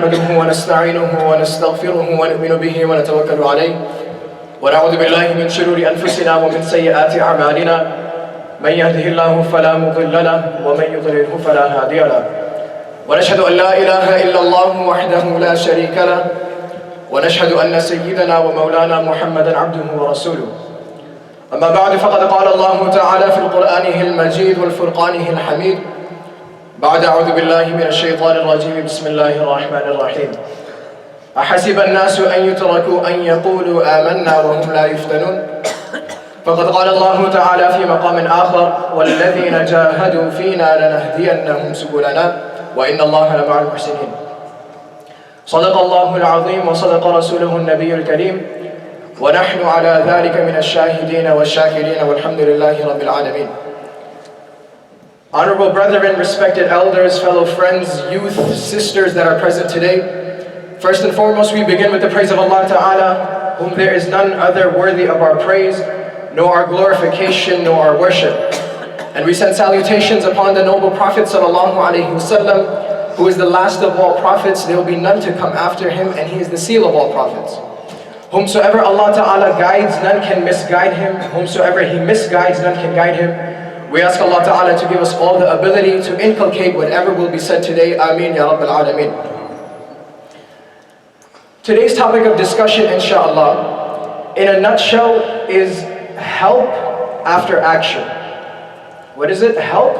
نحمده ونستعينه ونستغفره ونؤمن به ونتوكل عليه ونعوذ بالله من شرور أنفسنا ومن سيئات أعمالنا من يهده الله فلا مضل له ومن يضلله فلا هادي له ونشهد أن لا إله إلا الله وحده لا شريك له ونشهد أن سيدنا ومولانا محمدا عبده ورسوله أما بعد فقد قال الله تعالى في القرآن المجيد والفرقان الحميد بعد أعوذ بالله من الشيطان الرجيم بسم الله الرحمن الرحيم أحسب الناس أن يتركوا أن يقولوا آمنا وهم لا يفتنون فقد قال الله تعالى في مقام آخر والذين جاهدوا فينا لنهدينهم سبلنا وإن الله لمع المحسنين صدق الله العظيم وصدق رسوله النبي الكريم ونحن على ذلك من الشاهدين والشاكرين والحمد لله رب العالمين. Honorable brethren, respected elders, fellow friends, youth, sisters that are present today, first and foremost we begin with the praise of Allah Ta'ala, whom there is none other worthy of our praise, nor our glorification, nor our worship. And we send salutations upon the noble Prophet Sallallahu Alaihi Wasallam, who is the last of all prophets. There will be none to come after him, and he is the seal of all prophets. Whomsoever Allah Ta'ala guides, none can misguide him. Whomsoever he misguides, none can guide him. We ask Allah Ta'ala to give us all the ability to inculcate whatever will be said today. Ameen Ya Rabbil Alameen. Today's topic of discussion, inshallah, in a nutshell, is help after action. What is it? Help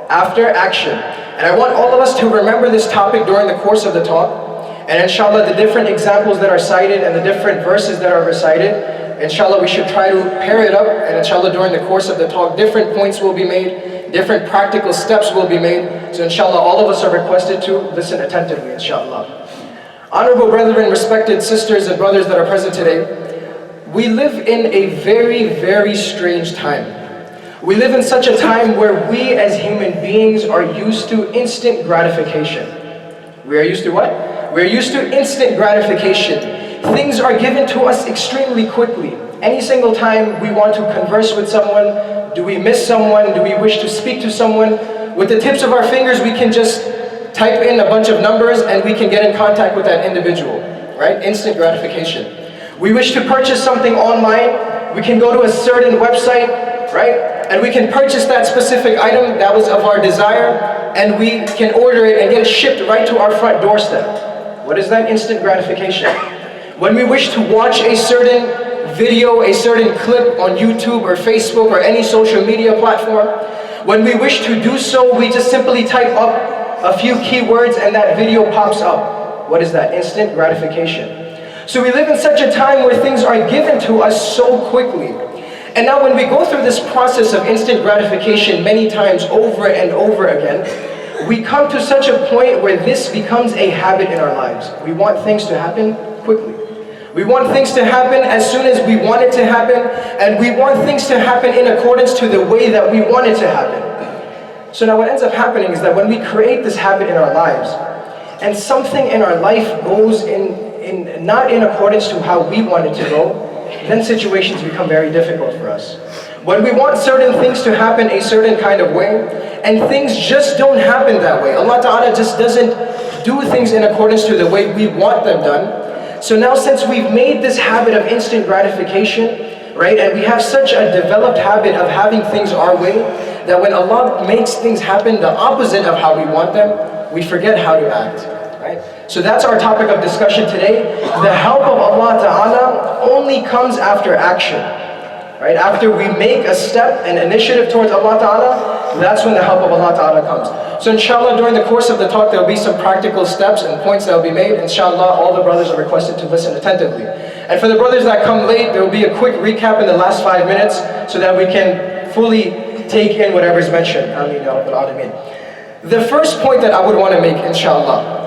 after action. And I want all of us to remember this topic during the course of the talk. And inshallah, the different examples that are cited and the different verses that are recited, inshallah, we should try to pair it up. And inshallah, during the course of the talk, different points will be made, different practical steps will be made. So inshallah, all of us are requested to listen attentively, inshallah. Honorable brethren, respected sisters and brothers that are present today, we live in a very, very strange time. We live in such a time where we as human beings are used to instant gratification. We are used to what? We're used to instant gratification. Things are given to us extremely quickly. Any single time we want to converse with someone, do we miss someone, do we wish to speak to someone, with the tips of our fingers we can just type in a bunch of numbers and we can get in contact with that individual, right? Instant gratification. We wish to purchase something online, we can go to a certain website, right? And we can purchase that specific item that was of our desire, and we can order it and get it shipped right to our front doorstep. What is that? Instant gratification. When we wish to watch a certain video, a certain clip on YouTube or Facebook or any social media platform, when we wish to do so, we just simply type up a few keywords and that video pops up. What is that? Instant gratification. So we live in such a time where things are given to us so quickly. And now when we go through this process of instant gratification many times over and over again, we come to such a point where this becomes a habit in our lives. We want things to happen quickly. We want things to happen as soon as we want it to happen, and we want things to happen in accordance to the way that we want it to happen. So now what ends up happening is that when we create this habit in our lives, and something in our life goes not in accordance to how we want it to go, then situations become very difficult for us. When we want certain things to happen a certain kind of way, and things just don't happen that way. Allah Ta'ala just doesn't do things in accordance to the way we want them done. So now since we've made this habit of instant gratification, right, and we have such a developed habit of having things our way, that when Allah makes things happen the opposite of how we want them, we forget how to act, right? So that's our topic of discussion today. The help of Allah Ta'ala only comes after action. Right? After we make a step, an initiative towards Allah Ta'ala, that's when the help of Allah Ta'ala comes. So inshallah, during the course of the talk, there will be some practical steps and points that will be made. Inshallah, all the brothers are requested to listen attentively. And for the brothers that come late, there will be a quick recap in the last 5 minutes so that we can fully take in whatever is mentioned. Ameen Ya Rabbil Alameen. The first point that I would want to make, inshallah,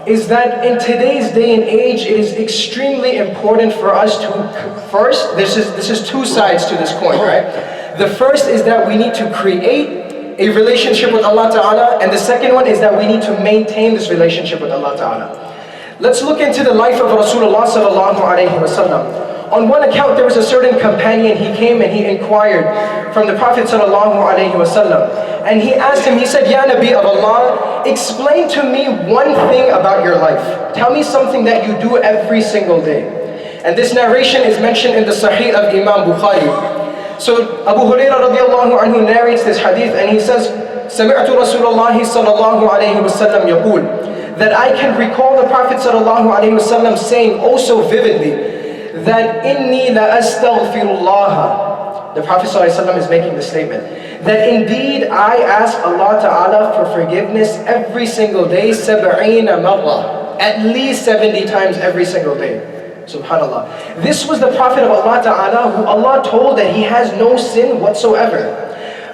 is that in today's day and age, it is extremely important for us to, first, this is two sides to this coin, right? The first is that we need to create a relationship with Allah Ta'ala, and the second one is that we need to maintain this relationship with Allah Ta'ala. Let's look into the life of Rasulullah Sallallahu Alaihi Wasallam. On one account, there was a certain companion, he came and he inquired from the Prophet ﷺ, and he asked him, he said, Ya Nabi of Allah, explain to me one thing about your life. Tell me something that you do every single day. And this narration is mentioned in the Sahih of Imam Bukhari. So Abu Hurairah radiallahu anhu narrates this hadith and he says, سمعت رسول الله صلى الله عليه وسلم يقول, that I can recall the Prophet sallallahu alaihi wasallam saying also vividly that inni la astaghfirullah. The Prophet sallallahu alaihi wasallam is making the statement that indeed I ask Allah Ta'ala for forgiveness every single day, 70 marra, at least 70 times every single day. Subhanallah. This was the Prophet of Allah Ta'ala who Allah told that he has no sin whatsoever.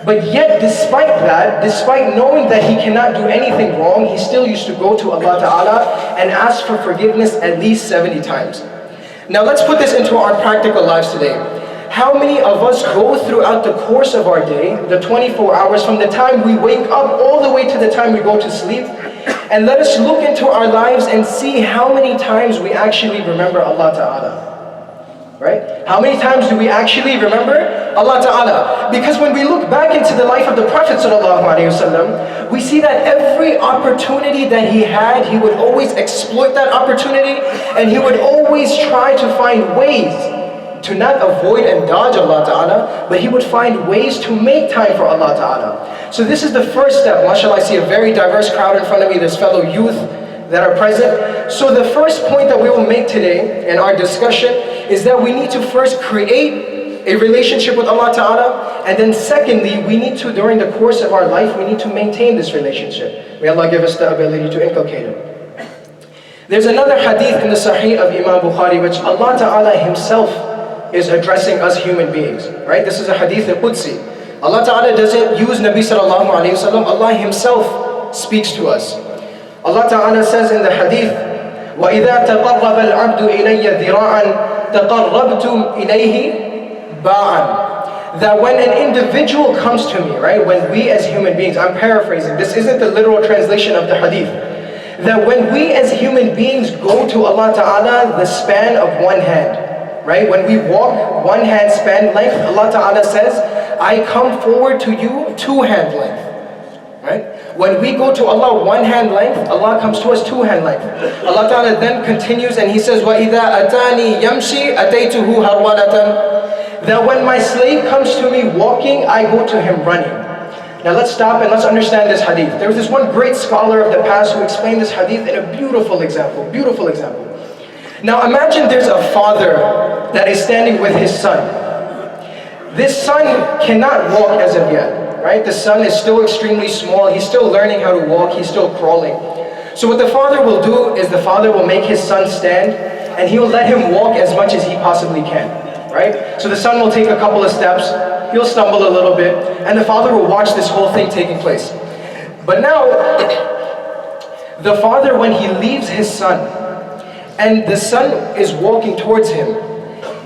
But yet, despite that, despite knowing that he cannot do anything wrong, he still used to go to Allah Ta'ala and ask for forgiveness at least 70 times. Now let's put this into our practical lives today. How many of us go throughout the course of our day, the 24 hours, from the time we wake up all the way to the time we go to sleep, and let us look into our lives and see how many times we actually remember Allah Ta'ala. Right? How many times do we actually remember Allah Ta'ala? Because when we look back into the life of the Prophet ﷺ, we see that every opportunity that he had, he would always exploit that opportunity, and he would always try to find ways to not avoid and dodge Allah Ta'ala, but he would find ways to make time for Allah Ta'ala. So this is the first step. MashaAllah, I see a very diverse crowd in front of me. There's fellow youth that are present. So the first point that we will make today in our discussion is that we need to first create a relationship with Allah Ta'ala, and then secondly, we need to, during the course of our life, we need to maintain this relationship. May Allah give us the ability to inculcate it. There's another hadith in the Sahih of Imam Bukhari which Allah Ta'ala himself is addressing us human beings. Right? This is a hadith al-Qudsi. Allah Ta'ala doesn't use Nabi Sallallahu Alaihi Wasallam. Allah himself speaks to us. Allah Ta'ala says in the hadith, وَإِذَا تَقَرَّبَ الْعَبْدُ إِلَيَّ ذِرَاعًا تَقَرَّبْتُ إِلَيْهِ بَاعًا. That when an individual comes to me, right, when we as human beings, I'm paraphrasing, this isn't the literal translation of the hadith, that when we as human beings go to Allah Ta'ala the span of one hand, right, when we walk one hand span length, Allah Ta'ala says, I come forward to you 2 hand length. Right? When we go to Allah 1 hand length, Allah comes to us 2 hand length. Allah Ta'ala then continues and He says, وَإِذَا أَتَانِي يَمْشِي أَتَيْتُهُ هَرْوَلَةً. That when my slave comes to me walking, I go to him running. Now let's stop and let's understand this hadith. There was this one great scholar of the past who explained this hadith in a beautiful example. Beautiful example. Now imagine there's a father that is standing with his son. This son cannot walk as of yet. Right? The son is still extremely small. He's still learning how to walk. He's still crawling. So what the father will do is the father will make his son stand and he will let him walk as much as he possibly can. Right? So the son will take a couple of steps. He'll stumble a little bit. And the father will watch this whole thing taking place. But now, the father, when he leaves his son and the son is walking towards him,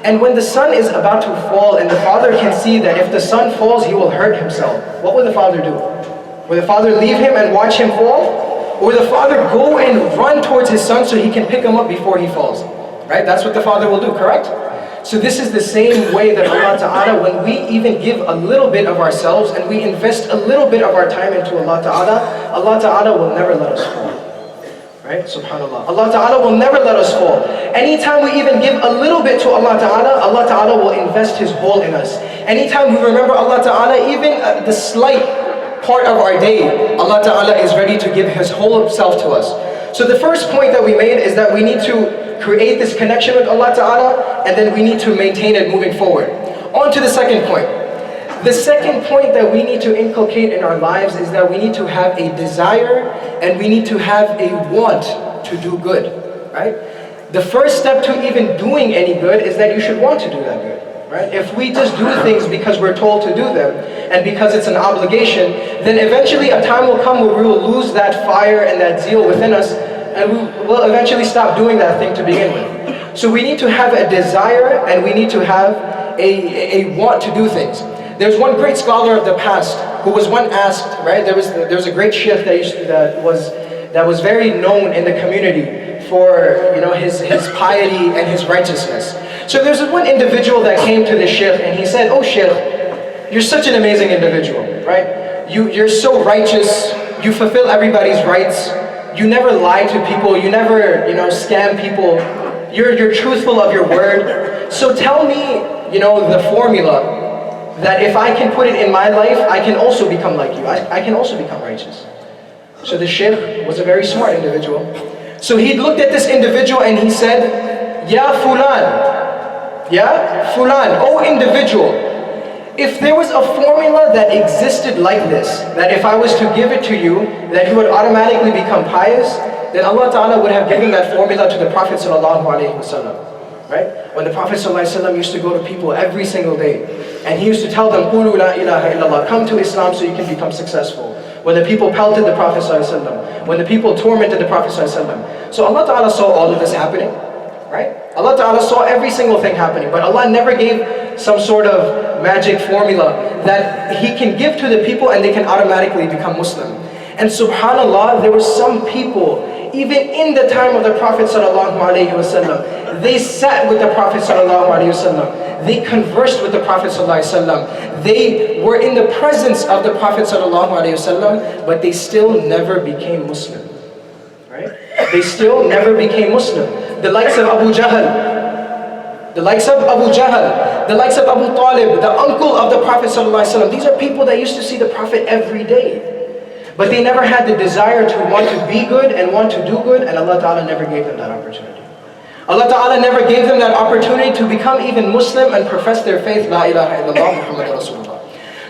and when the son is about to fall and the father can see that if the son falls, he will hurt himself, what will the father do? Will the father leave him and watch him fall? Or will the father go and run towards his son so he can pick him up before he falls? Right? That's what the father will do, correct? So this is the same way that Allah Ta'ala, when we even give a little bit of ourselves and we invest a little bit of our time into Allah Ta'ala, Allah Ta'ala will never let us fall. Right? Subhanallah. Allah Ta'ala will never let us fall. Anytime we even give a little bit to Allah Ta'ala, Allah Ta'ala will invest His whole in us. Anytime we remember Allah Ta'ala, even the slight part of our day, Allah Ta'ala is ready to give His whole self to us. So the first point that we made is that we need to create this connection with Allah Ta'ala, and then we need to maintain it moving forward. On to the second point. The second point that we need to inculcate in our lives is that we need to have a desire and we need to have a want to do good, right? The first step to even doing any good is that you should want to do that good, right? If we just do things because we're told to do them and because it's an obligation, then eventually a time will come where we will lose that fire and that zeal within us, and we will eventually stop doing that thing to begin with. So we need to have a desire and we need to have a want to do things. There's one great scholar of the past who was once asked, right? There was a great sheikh that was very known in the community for his piety and his righteousness. So there's this one individual that came to the Shaykh and he said, "Oh Shaykh, you're such an amazing individual, right? You're so righteous, you fulfill everybody's rights, you never lie to people, you never, scam people, you're truthful of your word. So tell me, the formula that if I can put it in my life, I can also become like you, I can also become righteous." So the Shaykh was a very smart individual. So he looked at this individual and he said, "Ya Fulan, oh individual, if there was a formula that existed like this, that if I was to give it to you, that you would automatically become pious, then Allah Ta'ala would have given that formula to the Prophet Sallallahu Alaihi Wasallam." Right? When the Prophet Sallallahu Alaihi Wasallam used to go to people every single day, and he used to tell them, "Qulu la ilaha illallah," come to Islam so you can become successful. When the people pelted the Prophet ﷺ, when the people tormented the Prophet ﷺ. So Allah Ta'ala saw all of this happening, right? Allah Ta'ala saw every single thing happening, but Allah never gave some sort of magic formula that He can give to the people and they can automatically become Muslim. And subhanAllah, there were some people, even in the time of the Prophet ﷺ, they sat with the Prophet ﷺ. They conversed with the Prophet ﷺ. They were in the presence of the Prophet ﷺ, but they still never became Muslim. Right? They still never became Muslim. The likes of Abu Jahl, the likes of Abu Jahl, the likes of Abu Talib, the uncle of the Prophet ﷺ. These are people that used to see the Prophet every day. But they never had the desire to want to be good and want to do good, and Allah Ta'ala never gave them that opportunity. Allah Ta'ala never gave them that opportunity to become even Muslim and profess their faith, La ilaha illallah Muhammad Rasulullah.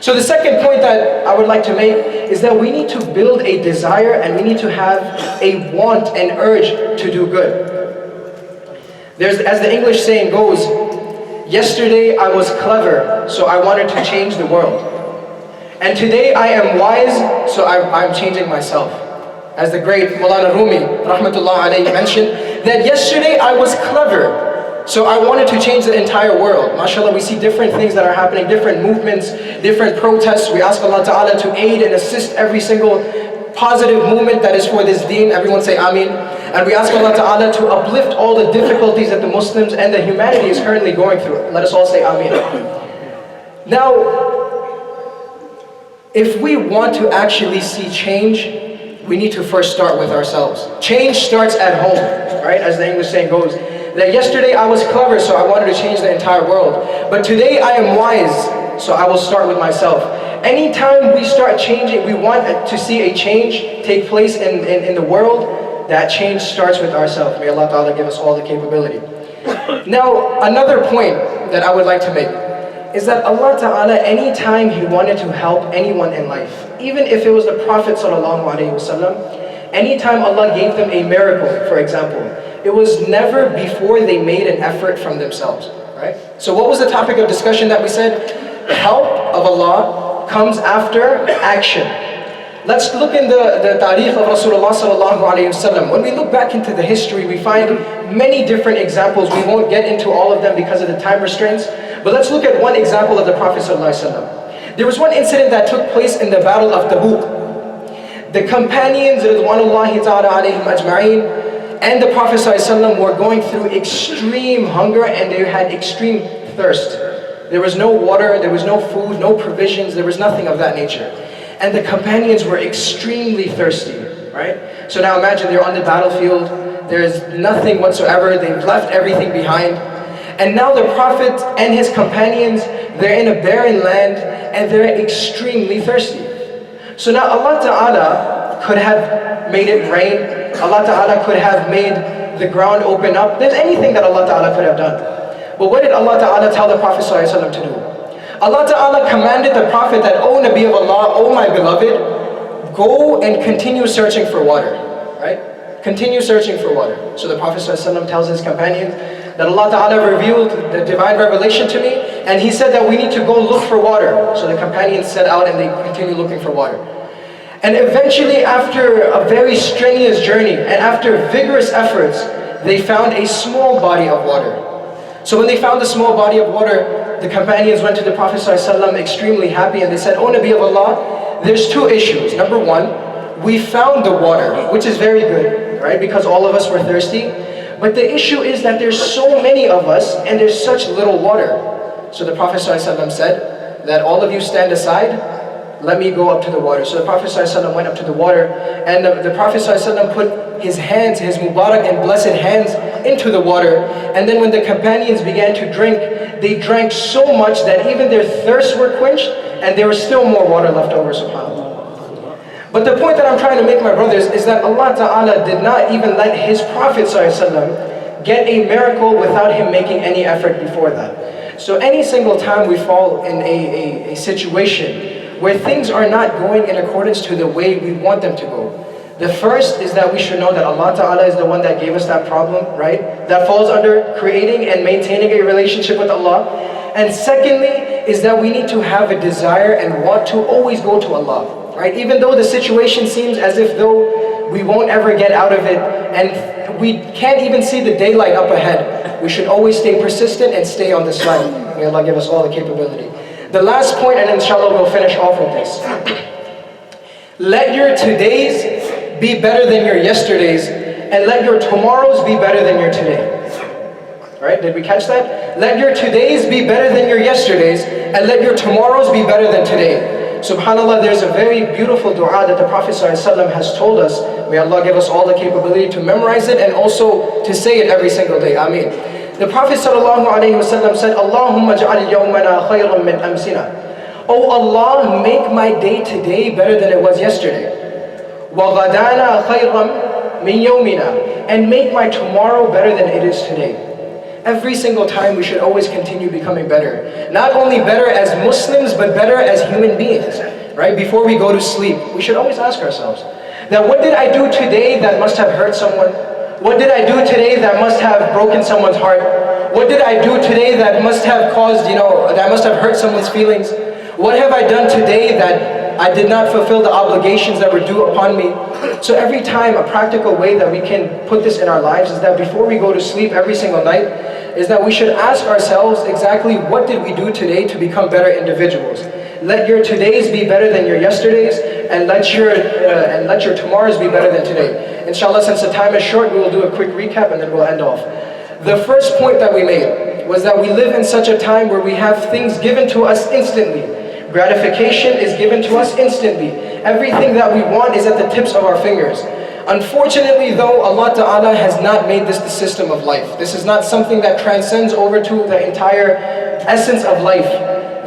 So the second point that I would like to make is that we need to build a desire and we need to have a want and urge to do good. As the English saying goes, yesterday I was clever, so I wanted to change the world. And today I am wise, so I'm changing myself. As the great Maulana Rumi, rahmatullah alayhi, mentioned, that yesterday I was clever, so I wanted to change the entire world. MashaAllah, we see different things that are happening, different movements, different protests. We ask Allah Ta'ala to aid and assist every single positive movement that is for this deen. Everyone say Ameen. And we ask Allah Ta'ala to uplift all the difficulties that the Muslims and the humanity is currently going through. Let us all say Ameen. Now, if we want to actually see change, we need to first start with ourselves. Change starts at home, right? As the English saying goes, that yesterday I was clever, so I wanted to change the entire world. But today I am wise, so I will start with myself. Anytime we start changing, we want to see a change take place in the world, that change starts with ourselves. May Allah Ta'ala give us all the capability. Now, another point that I would like to make is that Allah Ta'ala, anytime He wanted to help anyone in life, even if it was the Prophet Sallallahu Alaihi Wasallam, anytime Allah gave them a miracle, for example, it was never before they made an effort from themselves, right? So what was the topic of discussion that we said? Help of Allah comes after action. Let's look in the tariq of Rasulullah Sallallahu Alaihi Wasallam. When we look back into the history, we find many different examples. We won't get into all of them because of the time restraints. But let's look at one example of the Prophet ﷺ. There was one incident that took place in the Battle of Tabuk. The companions, Ridwanullahi ta'ala alayhim ajma'een, and the Prophet ﷺ were going through extreme hunger and they had extreme thirst. There was no water, there was no food, no provisions, there was nothing of that nature. And the companions were extremely thirsty, right? So now imagine they're on the battlefield, there's nothing whatsoever, they've left everything behind. And now the Prophet and his companions, they're in a barren land and they're extremely thirsty. So now Allah Ta'ala could have made it rain. Allah Ta'ala could have made the ground open up. There's anything that Allah Ta'ala could have done. But what did Allah Ta'ala tell the Prophet ﷺ to do? Allah Ta'ala commanded the Prophet that, "O Nabi of Allah, O my beloved, go and continue searching for water." Right? Continue searching for water. So the Prophet ﷺ tells his companions that Allah Ta'ala revealed the divine revelation to me, and He said that we need to go look for water. So the companions set out and they continue looking for water. And eventually, after a very strenuous journey and after vigorous efforts, they found a small body of water. So when they found the small body of water, the companions went to the Prophet ﷺ extremely happy and they said, "O Nabi of Allah, there's two issues. Number one, we found the water, which is very good, right? Because all of us were thirsty. But the issue is that there's so many of us and there's such little water. So the Prophet ﷺ said that all of you stand aside, let me go up to the water. So the Prophet ﷺ went up to the water, and the Prophet ﷺ put his hands, his mubarak and blessed hands into the water. And then when the companions began to drink, they drank so much that even their thirsts were quenched, and there was still more water left over, subhanAllah. But the point that I'm trying to make, my brothers, is that Allah Ta'ala did not even let His Prophet ﷺ get a miracle without him making any effort before that. So any single time we fall in a situation where things are not going in accordance to the way we want them to go, the first is that we should know that Allah Ta'ala is the one that gave us that problem, right? That falls under creating and maintaining a relationship with Allah. And secondly is that we need to have a desire and want to always go to Allah, right? Even though the situation seems as if though we won't ever get out of it and we can't even see the daylight up ahead, we should always stay persistent and stay on this line. May Allah give us all the capability. The last point, and inshallah we'll finish off with this. Let your todays be better than your yesterdays, and let your tomorrows be better than your today. Right? Did we catch that? Let your todays be better than your yesterdays, and let your tomorrows be better than today. SubhanAllah, there's a very beautiful dua that the Prophet ﷺ has told us. May Allah give us all the capability to memorize it and also to say it every single day. Ameen. The Prophet ﷺ said, Allahumma ja'al yawmana khayran min amsina. Oh Allah, make my day today better than it was yesterday. Wa ghadana khayran min yawmina. And make my tomorrow better than it is today. Every single time we should always continue becoming better. Not only better as Muslims, but better as human beings. Right? Before we go to sleep, we should always ask ourselves, that what did I do today that must have hurt someone? What did I do today that must have broken someone's heart? What did I do today that must have caused, that must have hurt someone's feelings? What have I done today that I did not fulfill the obligations that were due upon me? So every time, a practical way that we can put this in our lives is that before we go to sleep every single night, is that we should ask ourselves exactly what did we do today to become better individuals. Let your todays be better than your yesterdays, and let your tomorrows be better than today. Inshallah, since the time is short, we will do a quick recap and then we'll end off. The first point that we made was that we live in such a time where we have things given to us instantly. Gratification is given to us instantly. Everything that we want is at the tips of our fingers. Unfortunately though, Allah Ta'ala has not made this the system of life. This is not something that transcends over to the entire essence of life.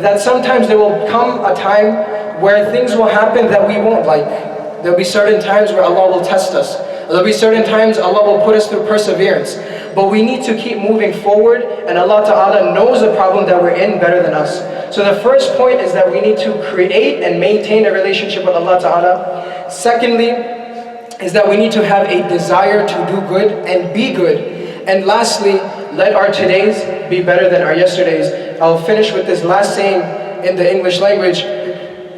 That sometimes there will come a time where things will happen that we won't like. There will be certain times where Allah will test us. There will be certain times Allah will put us through perseverance. But we need to keep moving forward, and Allah Ta'ala knows the problem that we're in better than us. So the first point is that we need to create and maintain a relationship with Allah Ta'ala. Secondly, is that we need to have a desire to do good and be good. And lastly, let our todays be better than our yesterdays. I'll finish with this last saying in the English language.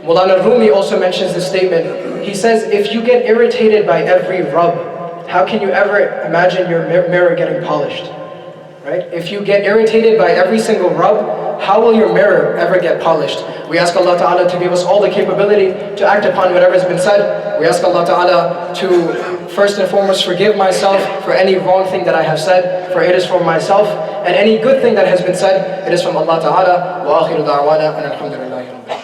Mulana Rumi also mentions this statement. He says, if you get irritated by every rub, how can you ever imagine your mirror getting polished? Right? If you get irritated by every single rub, how will your mirror ever get polished? We ask Allah Ta'ala to give us all the capability to act upon whatever has been said. We ask Allah Ta'ala to first and foremost forgive myself for any wrong thing that I have said, for it is from myself, and any good thing that has been said, it is from Allah Ta'ala. Wa akhiru da'wana and alhamdulillahi rabbil alamin.